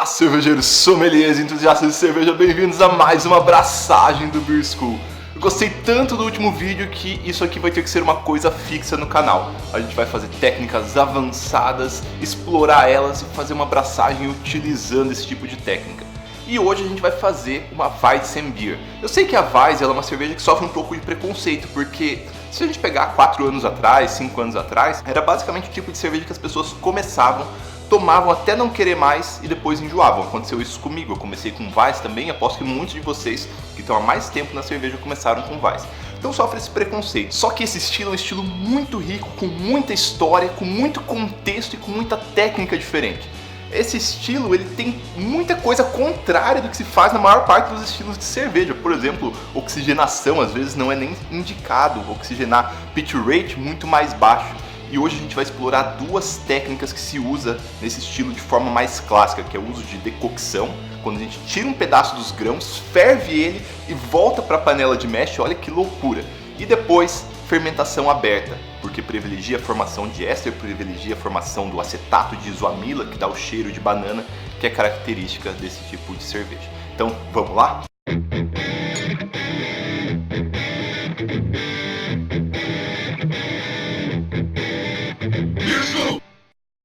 Olá, cervejeiros, sommeliers, entusiastas de cerveja, bem-vindos a mais uma abraçagem do Beer School. Eu gostei tanto do último vídeo que isso aqui vai ter que ser uma coisa fixa no canal. A gente vai fazer técnicas avançadas, explorar elas e fazer uma abraçagem utilizando esse tipo de técnica. E hoje a gente vai fazer uma Weizenbier. Eu sei que a Weiss é uma cerveja que sofre um pouco de preconceito, porque se a gente pegar 4 anos atrás, 5 anos atrás, era basicamente o tipo de cerveja que as pessoas começavam, tomavam até não querer mais e depois enjoavam. Aconteceu isso comigo, eu comecei com Weiss também, aposto que muitos de vocês que estão há mais tempo na cerveja começaram com Weiss. Então sofre esse preconceito. Só que esse estilo é um estilo muito rico, com muita história, com muito contexto e com muita técnica diferente. Esse estilo ele tem muita coisa contrária do que se faz na maior parte dos estilos de cerveja. Por exemplo, oxigenação às vezes não é nem indicado, oxigenar pitch rate muito mais baixo. E hoje a gente vai explorar duas técnicas que se usa nesse estilo de forma mais clássica, que é o uso de decocção, quando a gente tira um pedaço dos grãos, ferve ele e volta para a panela de mash, olha que loucura. E depois, fermentação aberta, porque privilegia a formação de éster, privilegia a formação do acetato de isoamila, que dá o cheiro de banana, que é característica desse tipo de cerveja. Então, vamos lá?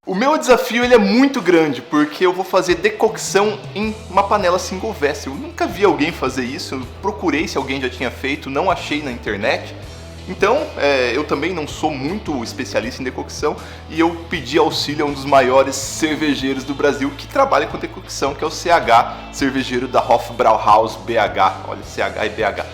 O meu desafio ele é muito grande, porque eu vou fazer decocção em uma panela single vessel. Eu nunca vi alguém fazer isso, eu procurei se alguém já tinha feito, não achei na internet. Então, eu também não sou muito especialista em decocção e eu pedi auxílio a um dos maiores cervejeiros do Brasil que trabalha com decocção, que é o CH, cervejeiro da Hofbrauhaus BH. Olha, CH e BH.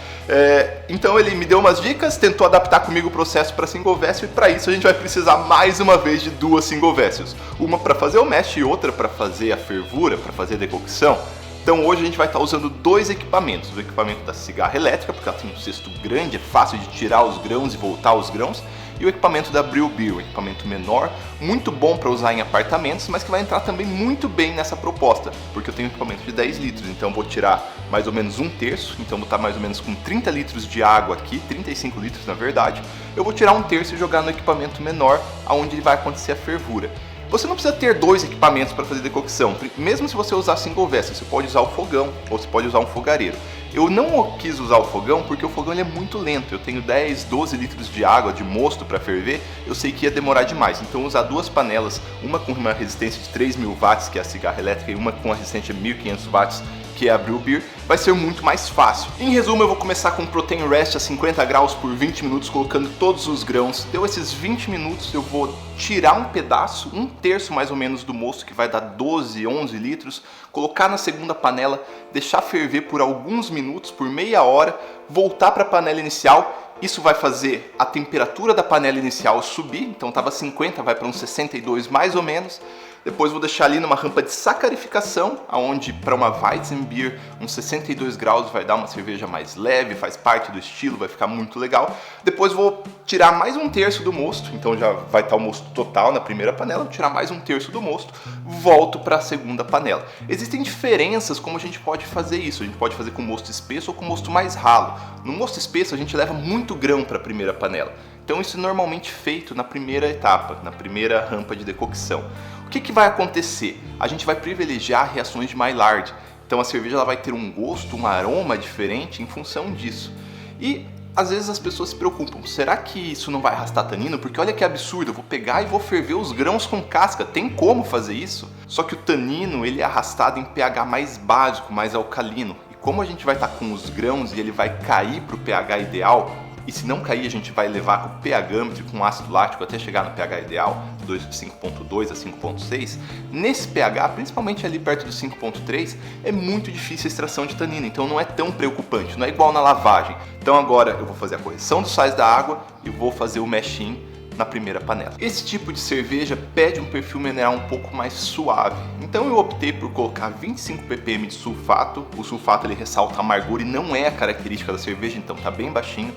Então ele me deu umas dicas, tentou adaptar comigo o processo para single vessel e para isso a gente vai precisar mais uma vez de duas single vessels. Uma para fazer o mash e outra para fazer a fervura, para fazer a decocção. Então hoje a gente vai estar usando dois equipamentos, o equipamento da cigarra elétrica, porque ela tem um cesto grande, é fácil de tirar os grãos e voltar os grãos, e o equipamento da Brew Beer, um equipamento menor, muito bom para usar em apartamentos, mas que vai entrar também muito bem nessa proposta, porque eu tenho um equipamento de 10 litros, então eu vou tirar mais ou menos um terço, então vou estar mais ou menos com 30 litros de água aqui, 35 litros na verdade, eu vou tirar um terço e jogar no equipamento menor, onde vai acontecer a fervura. Você não precisa ter dois equipamentos para fazer decocção, mesmo se você usar single vessel, você pode usar o fogão ou você pode usar um fogareiro. Eu não quis usar o fogão porque o fogão ele é muito lento, eu tenho 10, 12 litros de água de mosto para ferver, eu sei que ia demorar demais, então usar duas panelas, uma com uma resistência de 3.000 watts, que é a cigarra elétrica, e uma com uma resistência de 1.500 watts, que é a Brew Beer, vai ser muito mais fácil. Em resumo, eu vou começar com Protein Rest a 50 graus por 20 minutos, colocando todos os grãos. Deu esses 20 minutos, eu vou tirar um pedaço, um terço mais ou menos do mosto, que vai dar 12, 11 litros, colocar na segunda panela, deixar ferver por alguns minutos, por meia hora, voltar para a panela inicial. Isso vai fazer a temperatura da panela inicial subir, então estava 50, vai para uns 62 mais ou menos. Depois vou deixar ali numa rampa de sacarificação, onde para uma Weizenbier uns 62 graus vai dar uma cerveja mais leve, faz parte do estilo, vai ficar muito legal. Depois vou tirar mais um terço do mosto, então já vai estar o mosto total na primeira panela, vou tirar mais um terço do mosto, volto para a segunda panela. Existem diferenças como a gente pode fazer isso, a gente pode fazer com mosto espesso ou com mosto mais ralo. No mosto espesso a gente leva muito grão para a primeira panela, então isso é normalmente feito na primeira etapa, na primeira rampa de decocção. O que vai acontecer? A gente vai privilegiar reações de Maillard, então a cerveja ela vai ter um gosto, um aroma diferente em função disso. E às vezes as pessoas se preocupam, será que isso não vai arrastar tanino? Porque olha que absurdo, eu vou pegar e vou ferver os grãos com casca, tem como fazer isso? Só que o tanino ele é arrastado em pH mais básico, mais alcalino. E como a gente vai estar com os grãos e ele vai cair para o pH ideal, e se não cair a gente vai levar com o pH-âmetro, com ácido lático até chegar no pH ideal, 5.2 a 5.6, nesse pH, principalmente ali perto do 5.3, é muito difícil a extração de tanino, então não é tão preocupante, não é igual na lavagem. Então agora eu vou fazer a correção dos sais da água e vou fazer o mash-in na primeira panela. Esse tipo de cerveja pede um perfil mineral um pouco mais suave, então eu optei por colocar 25 ppm de sulfato. O sulfato ele ressalta a amargura e não é a característica da cerveja, então tá bem baixinho.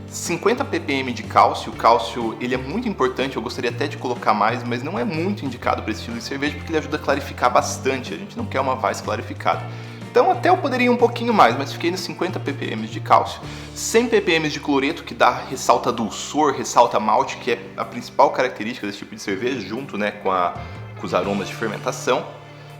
50 ppm de cálcio, o cálcio ele é muito importante, eu gostaria até de colocar mais, mas não é muito indicado para esse estilo de cerveja porque ele ajuda a clarificar bastante, a gente não quer uma Weiss clarificada. Então até eu poderia ir um pouquinho mais, mas fiquei nos 50 ppm de cálcio, 100 ppm de cloreto, que ressalta dulçor, ressalta malte, que é a principal característica desse tipo de cerveja, junto com os aromas de fermentação.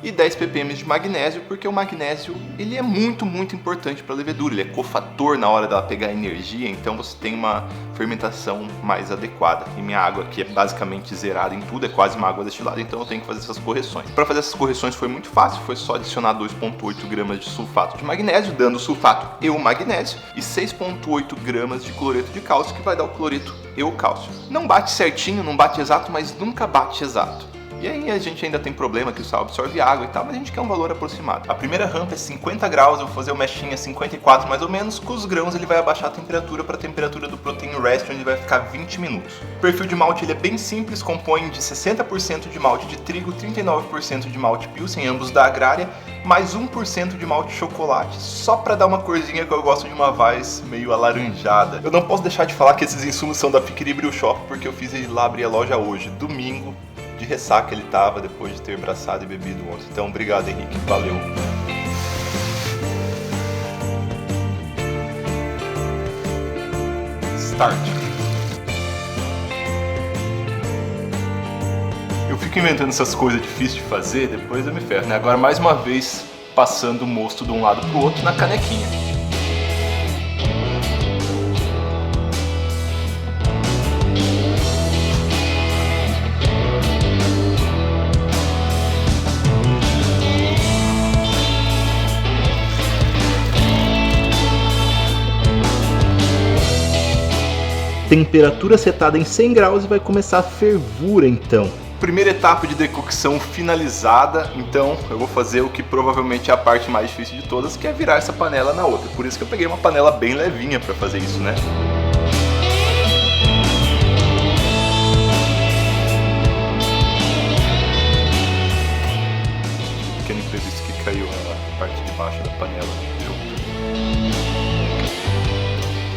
e 10 ppm de magnésio, porque o magnésio ele é muito importante para a levedura, ele é cofator na hora dela pegar energia, então você tem uma fermentação mais adequada. E minha água aqui é basicamente zerada em tudo, é quase uma água destilada, então eu tenho que fazer essas correções. Para fazer essas correções foi muito fácil, foi só adicionar 2,8 gramas de sulfato de magnésio, dando o sulfato e o magnésio, e 6,8 gramas de cloreto de cálcio, que vai dar o cloreto e o cálcio. Não bate certinho, não bate exato, mas nunca bate exato. E aí a gente ainda tem problema que o sal absorve água e tal, mas a gente quer um valor aproximado. A primeira rampa é 50 graus, eu vou fazer o meshing a 54 mais ou menos. Com os grãos ele vai abaixar a temperatura para a temperatura do protein rest, onde vai ficar 20 minutos. O perfil de malte ele é bem simples, compõe de 60% de malte de trigo, 39% de malte pilsen, ambos da Agrária, mais 1% de malte de chocolate, só para dar uma corzinha que eu gosto de uma Weiss meio alaranjada. Eu não posso deixar de falar que esses insumos são da Piqueri Brew Shop, porque eu fiz ele lá abrir a loja hoje, domingo. De ressaca ele tava depois de ter abraçado e bebido ontem. Então, obrigado, Henrique. Valeu. Start. Eu fico inventando essas coisas difíceis de fazer, depois eu me ferro, né? Agora, mais uma vez, passando o mosto de um lado pro outro na canequinha. Temperatura setada em 100 graus e vai começar a fervura então. Primeira etapa de decocção finalizada, então eu vou fazer o que provavelmente é a parte mais difícil de todas, que é virar essa panela na outra. Por isso que eu peguei uma panela bem levinha para fazer isso, né? Pequeno imprevisto que caiu a parte de baixo da panela junto.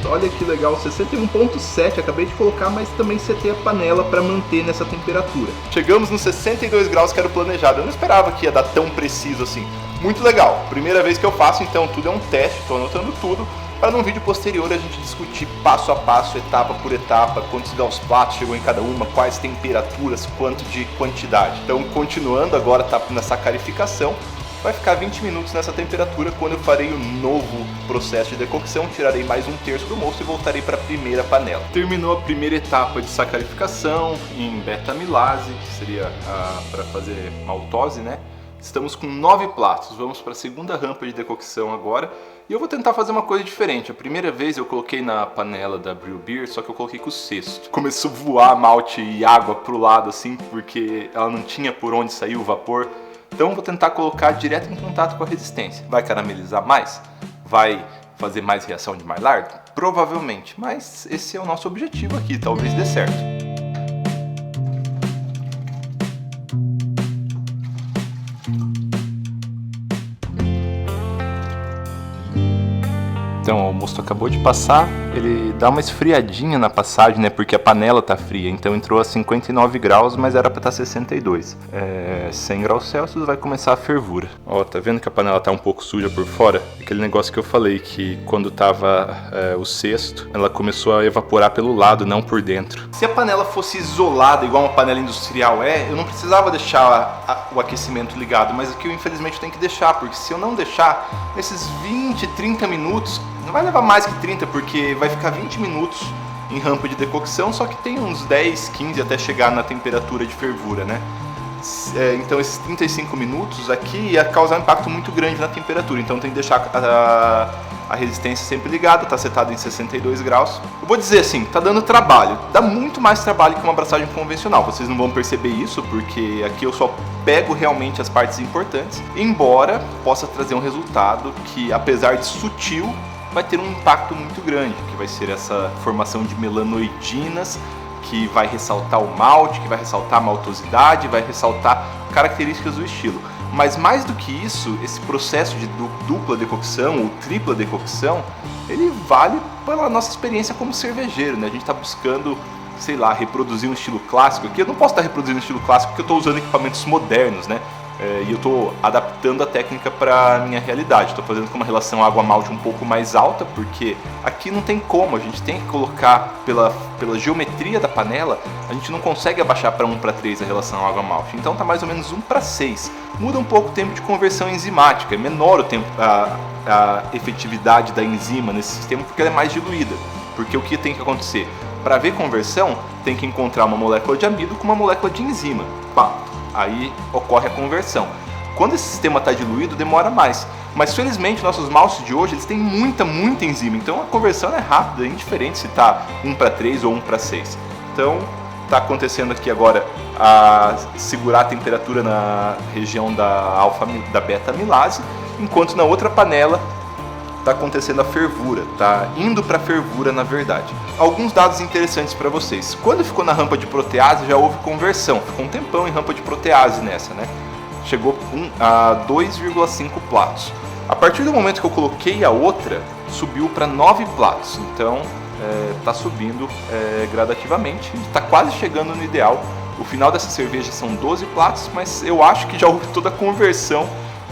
Olha que legal, 61,7, acabei de colocar, mas também setei a panela para manter nessa temperatura. Chegamos nos 62 graus que era o planejado, eu não esperava que ia dar tão preciso assim. Muito legal, primeira vez que eu faço, então tudo é um teste, estou anotando tudo, para num vídeo posterior a gente discutir passo a passo, etapa por etapa, quantos graus Plato chegou em cada uma, quais temperaturas, quanto de quantidade. Então continuando, agora está na sacarificação. Vai ficar 20 minutos nessa temperatura. Quando eu farei o novo processo de decocção, tirarei mais 1/3 do mosto e voltarei para a primeira panela. Terminou a primeira etapa de sacarificação em beta-amilase, que seria para fazer maltose, né? Estamos com 9 platos, vamos para a segunda rampa de decocção agora. E eu vou tentar fazer uma coisa diferente. A primeira vez eu coloquei na panela da Brew Beer, só que eu coloquei com o cesto. Começou a voar malte e água pro lado assim, porque ela não tinha por onde sair o vapor. Então vou tentar colocar direto em contato com a resistência. Vai caramelizar mais? Vai fazer mais reação de Maillard? Provavelmente, mas esse é o nosso objetivo aqui, talvez dê certo. Então, o mosto acabou de passar, ele dá uma esfriadinha na passagem, né? Porque a panela tá fria, então entrou a 59 graus, mas era para estar 62. 100 graus Celsius vai começar a fervura. Ó, tá vendo que a panela tá um pouco suja por fora? Aquele negócio que eu falei, que quando tava o cesto, ela começou a evaporar pelo lado, não por dentro. Se a panela fosse isolada, igual uma panela industrial eu não precisava deixar o aquecimento ligado, mas aqui eu infelizmente tenho que deixar, porque se eu não deixar, nesses 20, 30 minutos, não vai levar mais que 30, porque vai ficar 20 minutos em rampa de decocção, só que tem uns 10, 15 até chegar na temperatura de fervura, né? Então esses 35 minutos aqui ia causar um impacto muito grande na temperatura, então tem que deixar a resistência sempre ligada, tá setado em 62 graus. Eu vou dizer assim, tá dando trabalho, dá muito mais trabalho que uma abraçagem convencional, vocês não vão perceber isso, porque aqui eu só pego realmente as partes importantes, embora possa trazer um resultado que, apesar de sutil, vai ter um impacto muito grande, que vai ser essa formação de melanoidinas, que vai ressaltar o malte, que vai ressaltar a maltosidade, vai ressaltar características do estilo. Mas mais do que isso, esse processo de dupla decocção ou tripla decocção, ele vale pela nossa experiência como cervejeiro, né? A gente está buscando, sei lá, reproduzir um estilo clássico. Aqui eu não posso estar reproduzindo um estilo clássico porque eu estou usando equipamentos modernos, né? E eu estou adaptando a técnica para minha realidade. Estou fazendo com uma relação água-malte um pouco mais alta, porque aqui não tem como, a gente tem que colocar pela geometria da panela, a gente não consegue abaixar para 1:3 a relação água-malte. Então está mais ou menos 1:6. Muda um pouco o tempo de conversão enzimática, é menor o tempo, a efetividade da enzima nesse sistema, porque ela é mais diluída. Porque o que tem que acontecer? Para haver conversão, tem que encontrar uma molécula de amido com uma molécula de enzima. Pá, aí ocorre a conversão. Quando esse sistema está diluído, demora mais. Mas felizmente nossos maltes de hoje eles têm muita enzima. Então a conversão é rápida, é indiferente se está 1:3 ou 1:6. Então está acontecendo aqui agora a segurar a temperatura na região da beta-amilase, enquanto na outra panela está acontecendo a fervura, tá indo para fervura na verdade. Alguns dados interessantes para vocês. Quando ficou na rampa de protease já houve conversão, ficou um tempão em rampa de protease nessa, né? Chegou a 2,5 platos. A partir do momento que eu coloquei a outra, subiu para 9 platos, então está subindo gradativamente, está quase chegando no ideal. O final dessa cerveja são 12 platos, mas eu acho que já houve toda a conversão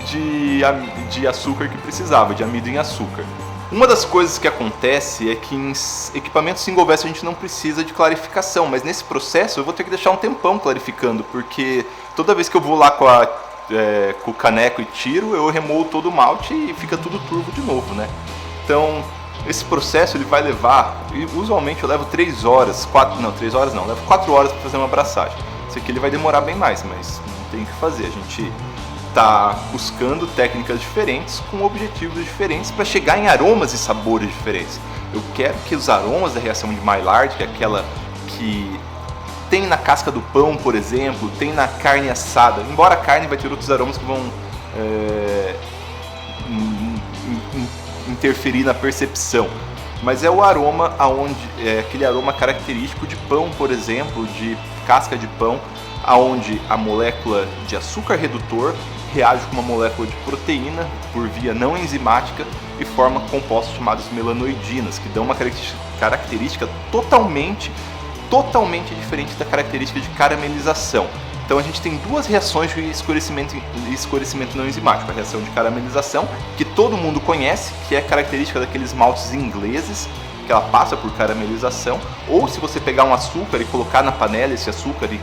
de açúcar que precisava, de amido em açúcar. Uma das coisas que acontece é que em equipamentos single vessel a gente não precisa de clarificação, mas nesse processo eu vou ter que deixar um tempão clarificando, porque toda vez que eu vou lá com o caneco e tiro, eu remoo todo o malte e fica tudo turvo de novo, né? Então esse processo ele vai levar, usualmente eu levo 3 horas, 3 horas não, levo 4 horas para fazer uma abraçagem. Isso aqui ele vai demorar bem mais, mas não tem o que fazer, a gente está buscando técnicas diferentes com objetivos diferentes para chegar em aromas e sabores diferentes. Eu quero que os aromas da reação de Maillard, que é aquela que tem na casca do pão, por exemplo, tem na carne assada, embora a carne vai ter outros aromas que vão interferir na percepção, mas é o aroma aquele aroma característico de pão, por exemplo, de casca de pão, aonde a molécula de açúcar redutor reage com uma molécula de proteína por via não enzimática e forma compostos chamados melanoidinas, que dão uma característica totalmente diferente da característica de caramelização. Então a gente tem duas reações de escurecimento não enzimático. A reação de caramelização, que todo mundo conhece, que é característica daqueles maltes ingleses, que ela passa por caramelização, ou se você pegar um açúcar e colocar na panela esse açúcar e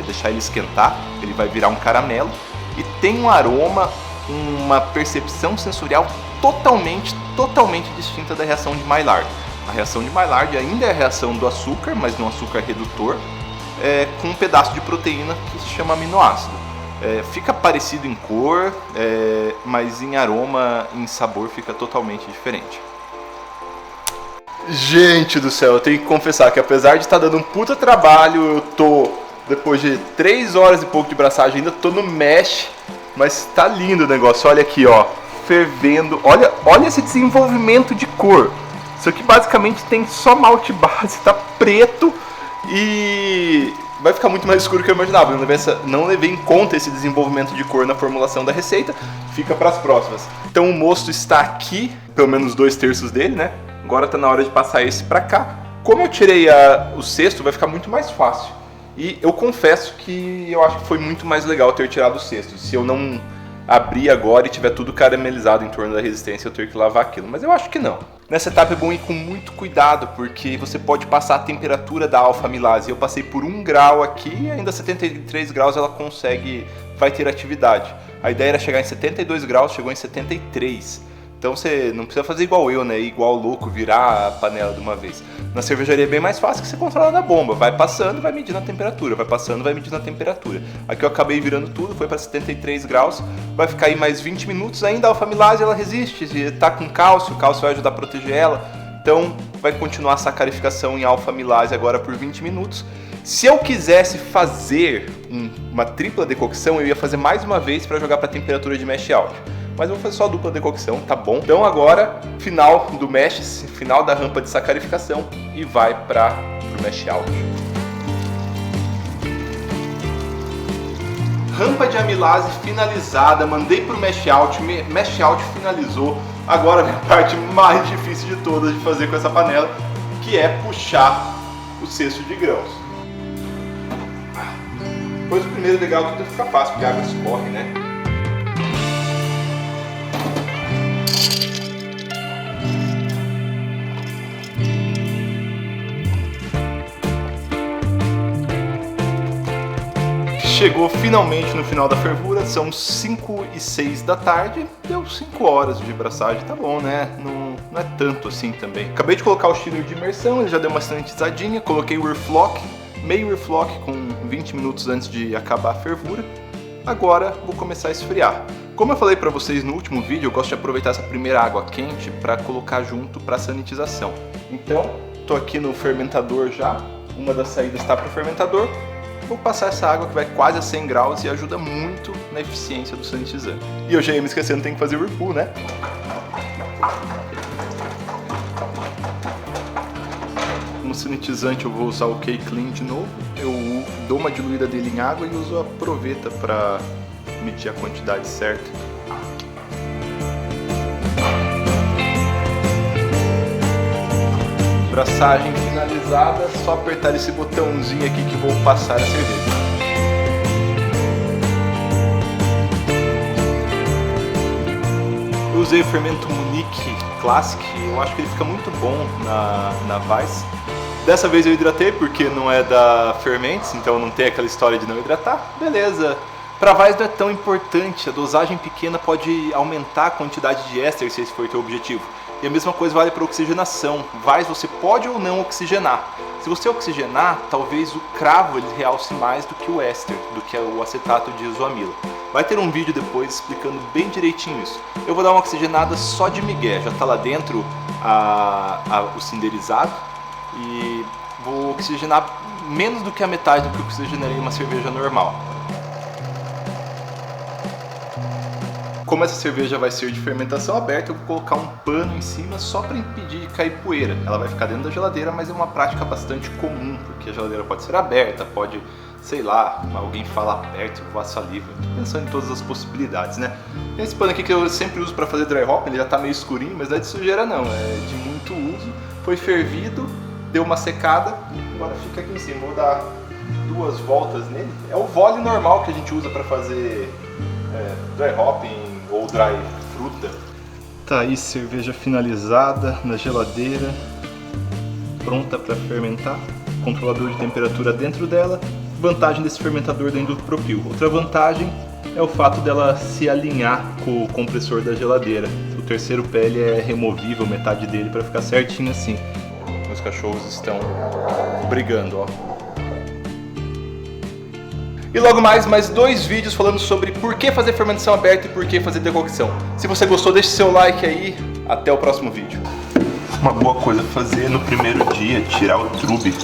deixar ele esquentar, ele vai virar um caramelo. E tem um aroma, uma percepção sensorial totalmente distinta da reação de Maillard. A reação de Maillard ainda é a reação do açúcar, mas de um açúcar redutor, com um pedaço de proteína que se chama aminoácido. Fica parecido em cor, mas em aroma e em sabor fica totalmente diferente. Gente do céu, eu tenho que confessar que apesar de estar dando um puta trabalho, eu tô, depois de 3 horas e pouco de braçagem, ainda tô no mesh, mas tá lindo o negócio. Olha aqui, ó, fervendo. Olha esse desenvolvimento de cor. Isso aqui basicamente tem só malte base, tá preto e vai ficar muito mais escuro que eu imaginava. Eu não levei em conta esse desenvolvimento de cor na formulação da receita, fica para as próximas. Então o mosto está aqui, pelo menos 2/3 dele, né? Agora tá na hora de passar esse para cá. Como eu tirei o cesto, vai ficar muito mais fácil. E eu confesso que eu acho que foi muito mais legal ter tirado o cesto. Se eu não abrir agora e tiver tudo caramelizado em torno da resistência, eu ter que lavar aquilo. Mas eu acho que não. Nessa etapa é bom ir com muito cuidado, porque você pode passar a temperatura da alfa-amilase. Eu passei por 1 grau aqui e ainda 73 graus ela vai ter atividade. A ideia era chegar em 72 graus, chegou em 73. Então você não precisa fazer igual eu, né? Igual louco, virar a panela de uma vez. Na cervejaria é bem mais fácil que você controla na bomba. Vai passando, vai medindo a temperatura. Vai passando, vai medindo a temperatura. Aqui eu acabei virando tudo, foi para 73 graus. Vai ficar aí mais 20 minutos. Ainda a alfa-amilase ela resiste. Tá com cálcio, o cálcio vai ajudar a proteger ela. Então vai continuar a sacarificação em alfa-amilase agora por 20 minutos. Se eu quisesse fazer uma tripla decocção, eu ia fazer mais uma vez para jogar para a temperatura de mash out. Mas eu vou fazer só a dupla decocção, tá bom? Então agora, final do mash, final da rampa de sacarificação e vai para o mash out. Rampa de amilase finalizada, mandei para o mash out finalizou. Agora vem a parte mais difícil de todas de fazer com essa panela, que é puxar o cesto de grãos. Depois o primeiro legal tudo fica fácil, porque a água escorre, né? chegou finalmente no final da fervura, são 5h06 da tarde, deu 5 horas de braçagem, tá bom, né? Não é tanto assim também. Acabei de colocar o chiller de imersão, ele já deu uma sanitizadinha, coloquei o airflock, meio airflock com 20 minutos antes de acabar a fervura. Agora vou começar a esfriar. Como eu falei pra vocês no último vídeo, eu gosto de aproveitar essa primeira água quente para colocar junto para sanitização. Então, tô aqui no fermentador já, uma das saídas está pro fermentador. Vou passar essa água que vai quase a 100 graus e ajuda muito na eficiência do sanitizante. E eu já ia me esquecendo, tem que fazer o whirlpool, né? No sanitizante eu vou usar o K-Clean de novo. Eu dou uma diluída dele em água e uso a proveta para medir a quantidade certa. Braçagem finalizada, só apertar esse botãozinho aqui que vou passar a cerveja. Eu usei o fermento Munich Classic, eu acho que ele fica muito bom na Weiss. Dessa vez eu hidratei porque não é da Fermentes, então não tem aquela história de não hidratar. Beleza, para Weiss não é tão importante, a dosagem pequena pode aumentar a quantidade de éster se esse for o teu objetivo. E a mesma coisa vale para oxigenação. Weiss você pode ou não oxigenar. Se você oxigenar, talvez o cravo ele realce mais do que o éster, do que o acetato de isoamila. Vai ter um vídeo depois explicando bem direitinho isso. Eu vou dar uma oxigenada só de migué, já está lá dentro o cinderizado. E vou oxigenar menos do que a metade do que eu oxigenaria uma cerveja normal. Como essa cerveja vai ser de fermentação aberta, eu vou colocar um pano em cima só para impedir de cair poeira. Ela vai ficar dentro da geladeira, mas é uma prática bastante comum, porque a geladeira pode ser aberta, pode, sei lá, alguém fala perto e voar saliva. Tô pensando em todas as possibilidades, né? Esse pano aqui que eu sempre uso para fazer dry hop, ele já tá meio escurinho, mas não é de sujeira não, é de muito uso. Foi fervido, deu uma secada, agora fica aqui em cima. Vou dar 2 voltas nele. É o vole normal que a gente usa para fazer dry hopping ou dry fruta. Tá aí, cerveja finalizada na geladeira, pronta para fermentar. Controlador de temperatura dentro dela. Vantagem desse fermentador da Indupropil. Outra vantagem é o fato dela se alinhar com o compressor da geladeira. O terceiro pé ele é removível, metade dele, para ficar certinho assim. Meus cachorros estão brigando, ó. E logo mais 2 vídeos falando sobre por que fazer fermentação aberta e por que fazer decocção. Se você gostou, deixe seu like aí. Até o próximo vídeo. Uma boa coisa fazer no primeiro dia, tirar o trube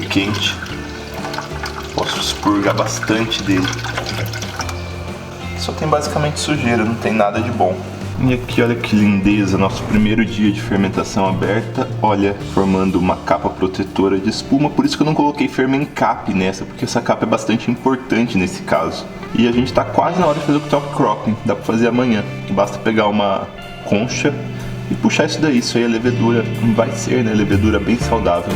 quente. Posso expurgar bastante dele. Só tem basicamente sujeira, não tem nada de bom. E aqui, olha que lindeza, nosso primeiro dia de fermentação aberta, olha, formando uma capa protetora de espuma, por isso que eu não coloquei Fermencap nessa, porque essa capa é bastante importante nesse caso. E a gente tá quase na hora de fazer o top cropping, dá pra fazer amanhã, basta pegar uma concha e puxar isso daí, isso aí a levedura vai ser, né, levedura bem saudável.